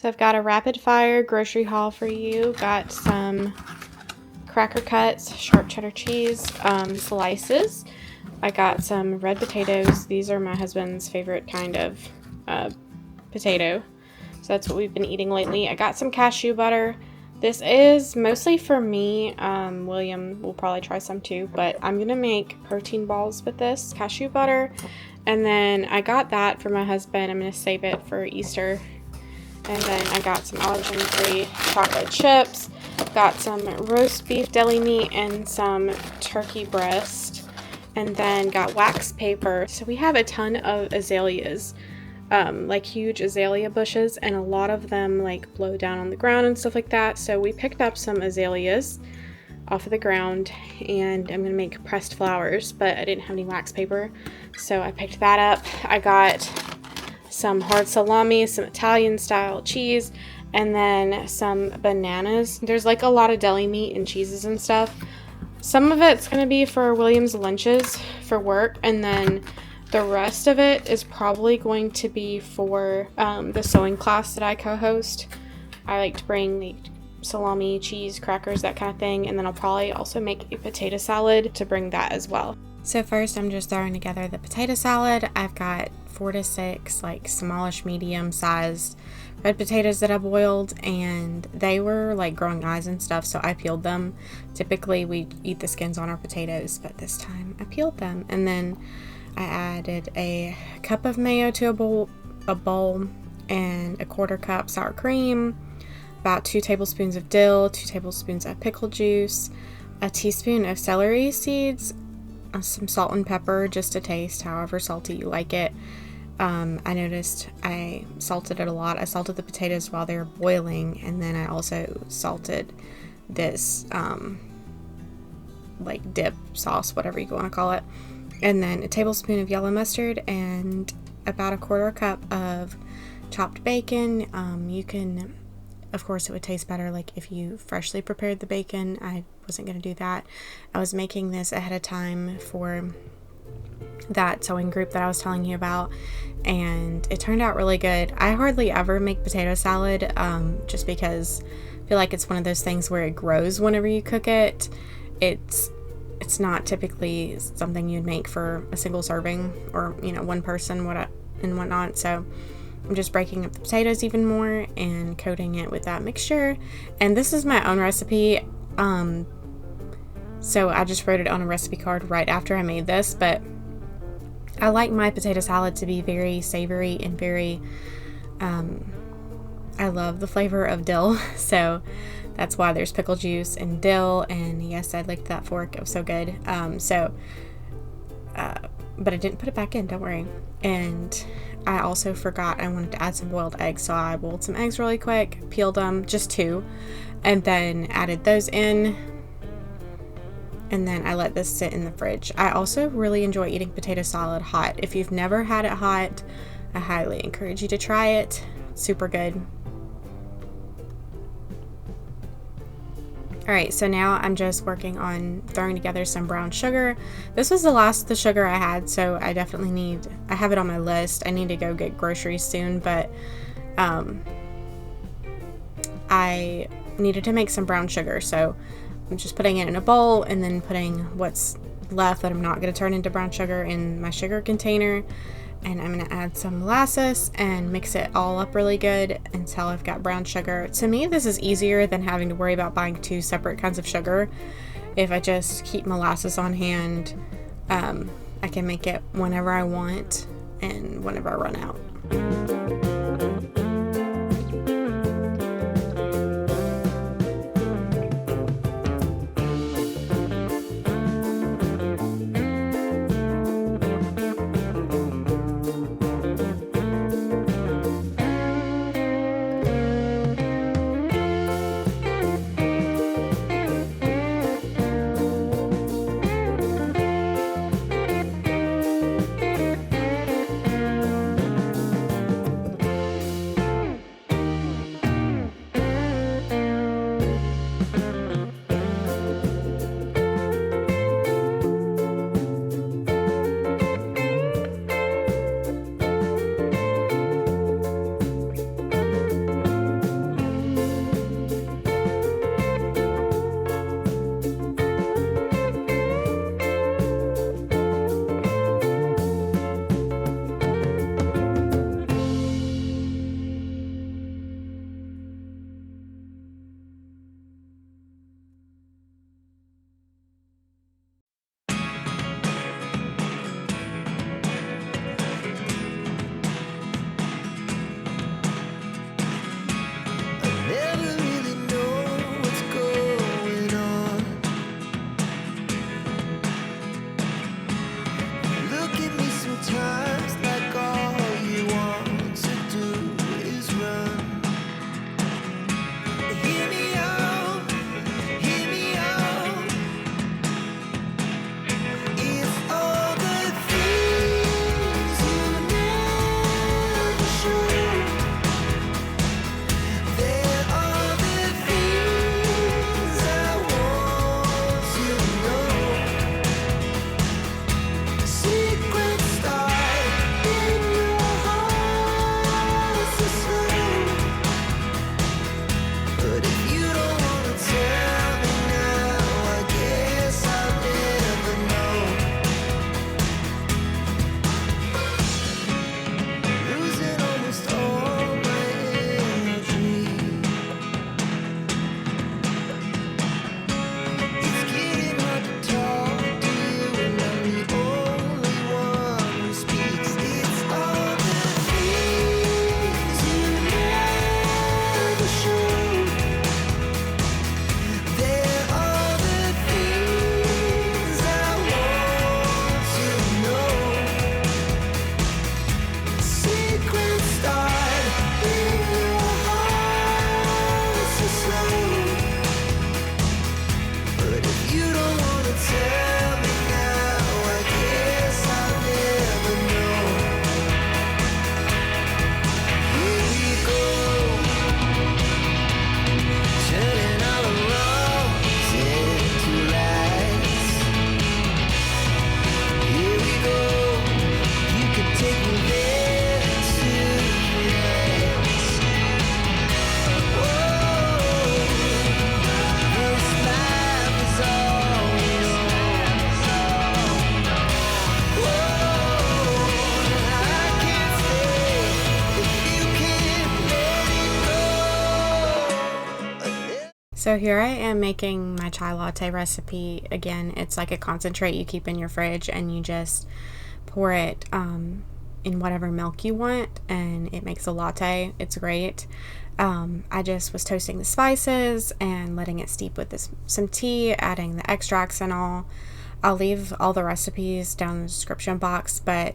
So I've got a rapid fire grocery haul for you. Got some cracker cuts, sharp cheddar cheese, slices. I got some red potatoes. These are my husband's favorite kind of potato. So that's what we've been eating lately. I got some cashew butter. This is mostly for me. William will probably try some too, but I'm going to make protein balls with this cashew butter. And then I got that for my husband. I'm going to save it for Easter. And then I got some allergen-free chocolate chips. Got some roast beef deli meat and some turkey breast. And then got wax paper. So we have a ton of azaleas. Like huge azalea bushes, and a lot of them like blow down on the ground and stuff like that. So we picked up some azaleas off of the ground, and I'm gonna make pressed flowers, but I didn't have any wax paper, so I picked that up. I got some hard salami, some Italian style cheese, and then some bananas. There's like a lot of deli meat and cheeses and stuff. Some of it's gonna be for William's lunches for work, and then the rest of it is probably going to be for the sewing class that I co-host. I like to bring the salami, cheese, crackers, that kind of thing, and then I'll probably also make a potato salad to bring that as well. So first I'm just throwing together the potato salad. I've got 4 to 6 like smallish medium sized red potatoes that I boiled, and they were like growing eyes and stuff, so I peeled them. Typically we eat the skins on our potatoes, but this time I peeled them. And then I added a cup of mayo to a bowl and a 1/4 cup sour cream, about 2 tablespoons of dill, 2 tablespoons of pickle juice, a teaspoon of celery seeds, some salt and pepper just to taste, however salty you like it. I noticed I salted it a lot. I salted the potatoes while they were boiling, and then I also salted this like dip sauce, whatever you want to call it. And then a tablespoon of yellow mustard and about a 1/4 cup of chopped bacon. You can, of course, it would taste better like if you freshly prepared the bacon. I wasn't going to do that. I was making this ahead of time for that sewing group that I was telling you about, and it turned out really good. I hardly ever make potato salad just because I feel like it's one of those things where it grows whenever you cook it. It's not typically something you'd make for a single serving or, one person and whatnot. So I'm just breaking up the potatoes even more and coating it with that mixture. And this is my own recipe. So I just wrote it on a recipe card right after I made this, but I like my potato salad to be very savory and very, I love the flavor of dill. So that's why there's pickle juice and dill, and yes, I licked that fork. It was so good. But I didn't put it back in, don't worry. And I also forgot I wanted to add some boiled eggs, so I boiled some eggs really quick, peeled them, just 2, and then added those in, and then I let this sit in the fridge. I also really enjoy eating potato salad hot. If you've never had it hot, I highly encourage you to try it. It's super good. Alright, so now I'm just working on throwing together some brown sugar. This was the last of the sugar I had, so I definitely I have it on my list. I need to go get groceries soon, but I needed to make some brown sugar, so I'm just putting it in a bowl and then putting what's left that I'm not going to turn into brown sugar in my sugar container. And I'm going to add some molasses and mix it all up really good until I've got brown sugar. To me, this is easier than having to worry about buying 2 separate kinds of sugar. If I just keep molasses on hand, I can make it whenever I want and whenever I run out. So here I am making my chai latte recipe. Again, it's like a concentrate you keep in your fridge and you just pour it in whatever milk you want and it makes a latte. It's great. I just was toasting the spices and letting it steep with some tea, adding the extracts and all. I'll leave all the recipes down in the description box, but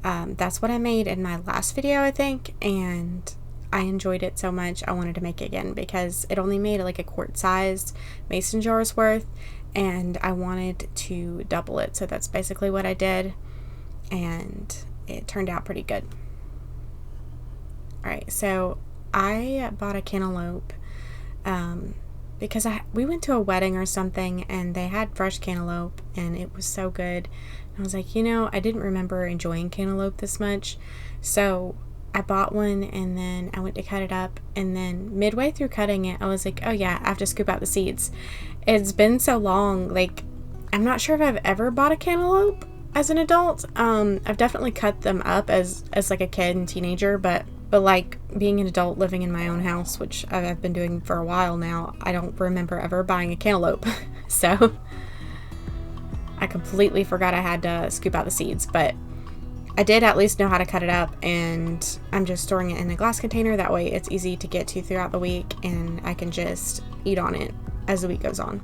that's what I made in my last video, I think, and I enjoyed it so much I wanted to make it again because it only made like a quart-sized mason jar's worth, and I wanted to double it, so that's basically what I did, and it turned out pretty good. Alright, so I bought a cantaloupe because we went to a wedding or something and they had fresh cantaloupe and it was so good. And I was like, I didn't remember enjoying cantaloupe this much, so I bought one and then I went to cut it up, and then midway through cutting it I was like, oh yeah, I have to scoop out the seeds. It's been so long, like I'm not sure if I've ever bought a cantaloupe as an adult. I've definitely cut them up as like a kid and teenager, but like being an adult living in my own house, which I've been doing for a while now, I don't remember ever buying a cantaloupe. So I completely forgot I had to scoop out the seeds, but I did at least know how to cut it up, and I'm just storing it in a glass container. That way it's easy to get to throughout the week and I can just eat on it as the week goes on.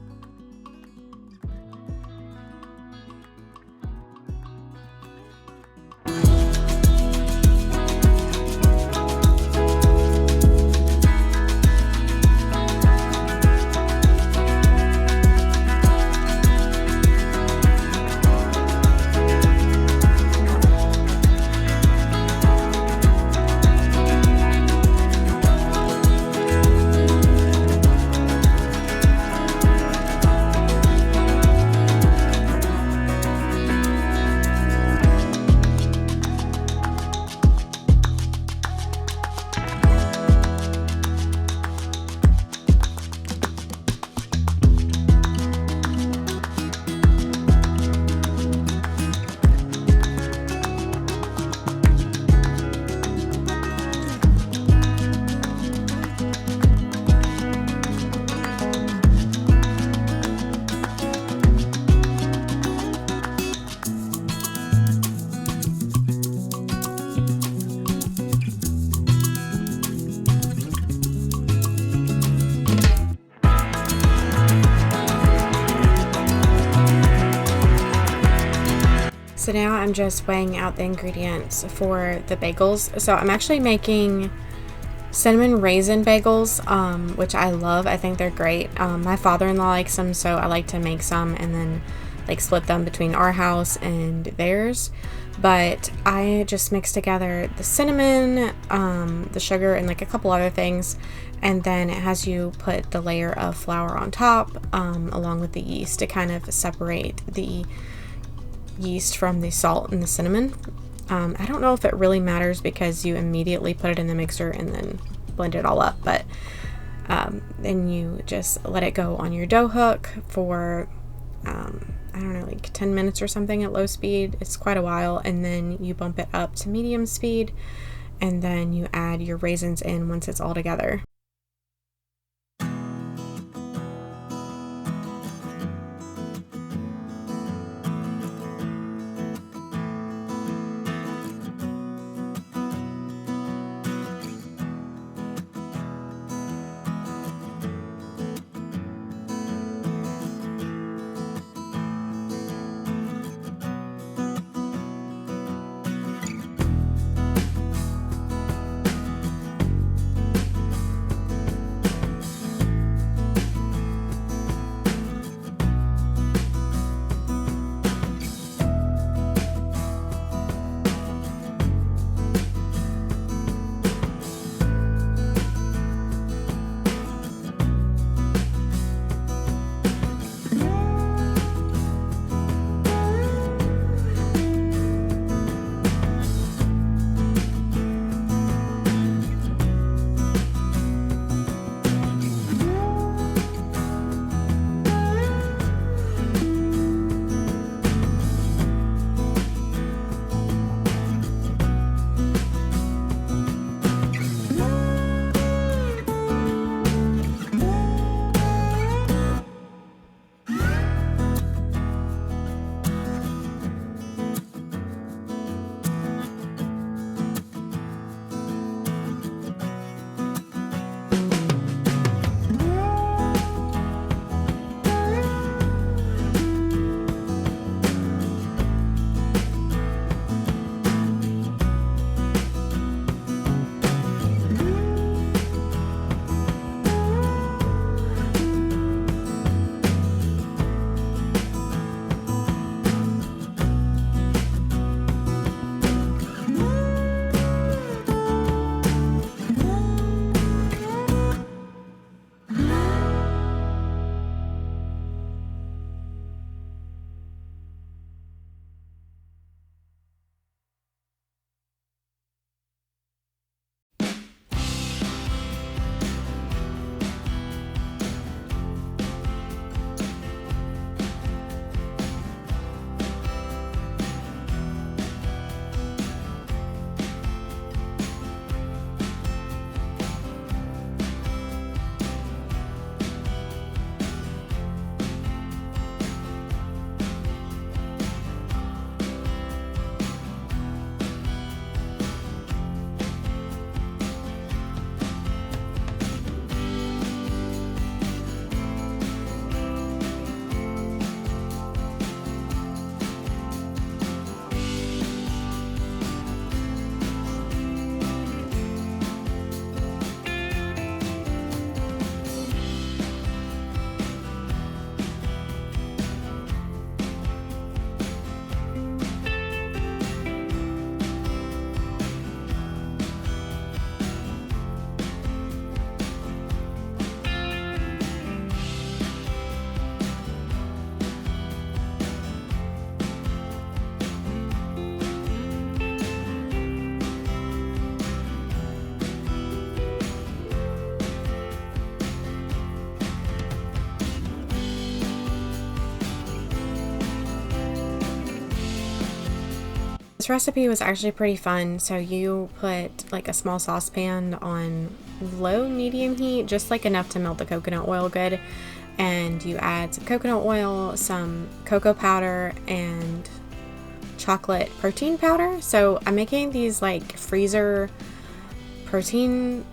So now I'm just weighing out the ingredients for the bagels. So I'm actually making cinnamon raisin bagels, which I love. I think they're great. My father-in-law likes them, so I like to make some and then like split them between our house and theirs. But I just mixed together the cinnamon, the sugar, and like a couple other things, and then it has you put the layer of flour on top, along with the yeast to kind of separate the yeast from the salt and the cinnamon. I don't know if it really matters because you immediately put it in the mixer and then blend it all up, but then you just let it go on your dough hook for I don't know, like 10 minutes or something at low speed. It's quite a while, and then you bump it up to medium speed, and then you add your raisins in once it's all together. this recipe was actually pretty fun. So you put like a small saucepan on low medium heat, just like enough to melt the coconut oil good, and you add some coconut oil, some cocoa powder, and chocolate protein powder. So I'm making these like freezer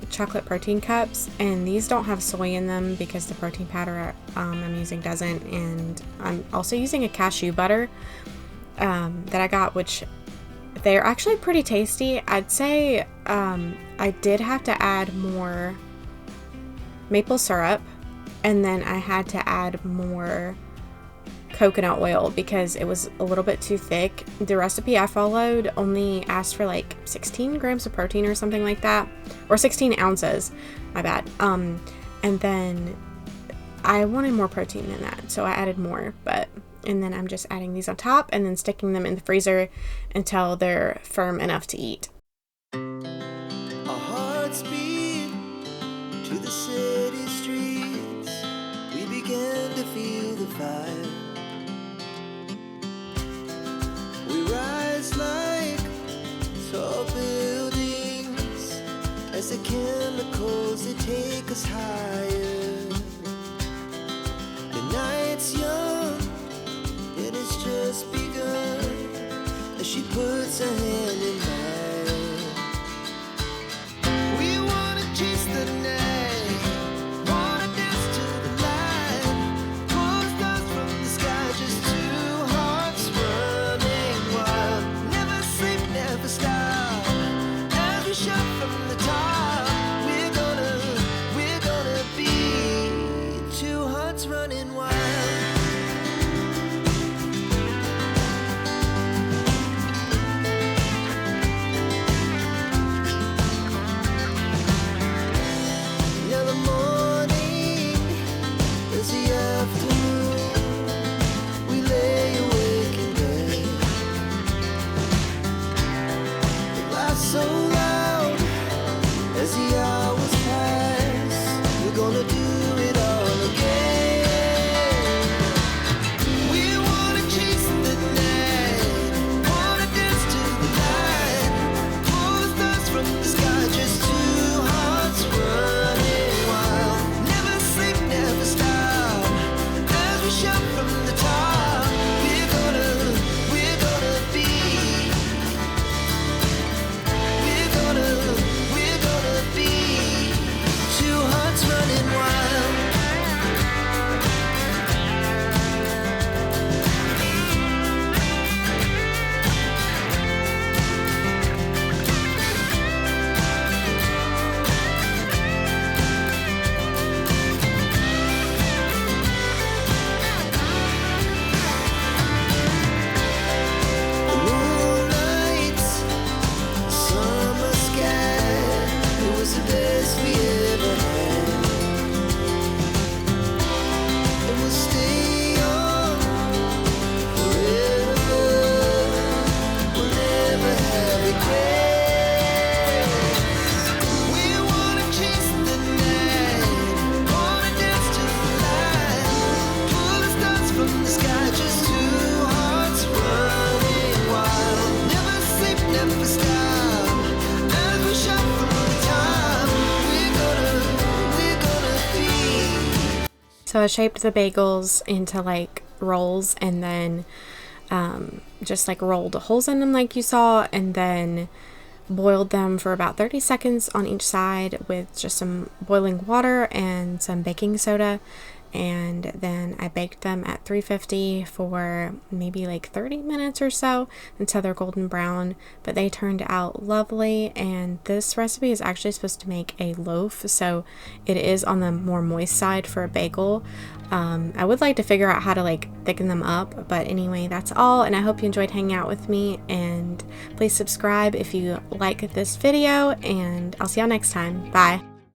chocolate protein cups, and these don't have soy in them because the protein powder I'm using doesn't. And I'm also using a cashew butter that I got, which they're actually pretty tasty. I'd say I did have to add more maple syrup, and then I had to add more coconut oil because it was a little bit too thick. The recipe I followed only asked for like 16 grams of protein or something like that, or 16 ounces, my bad. And then I wanted more protein than that, so I added more, and then I'm just adding these on top and then sticking them in the freezer until they're firm enough to eat. Our hearts beat to the city streets. We began to feel the fire. We rise like tall buildings as the chemicals, they take us higher. The night's young, it has just begun as she puts her hand in mine. We wanna chase the night, wanna dance to the light, pull stars from the sky, just two hearts running wild. Never sleep, never stop, as we shout from the top. We're gonna be two hearts running wild. Now the morning is the afternoon. We lay awake in bed. It laughs so loud as the hours pass. We're gonna do it all again. We wanna chase the night, wanna dance to the light, pull the stars from the sky, just two hearts running wild. Never sleep, never stop, as we shout from the top. We're gonna be, we're gonna be two hearts running wild. Moonlight, summer sky, it was the best we ever had. And we'll stay on forever. We'll never have regrets. We wanna chase the night, wanna dance to the light, pull the stars from the sky, just two hearts running wild. Never sleep, never stop, as we shout from the top. We're gonna be. So I shaped the bagels into like rolls, and then just like rolled holes in them like you saw, and then boiled them for about 30 seconds on each side with just some boiling water and some baking soda. And then I baked them at 350 for maybe like 30 minutes or so until they're golden brown, but they turned out lovely. And this recipe is actually supposed to make a loaf, so it is on the more moist side for a bagel. I would like to figure out how to like thicken them up, but anyway, that's all, and I hope you enjoyed hanging out with me, and please subscribe if you like this video, and I'll see y'all next time. Bye.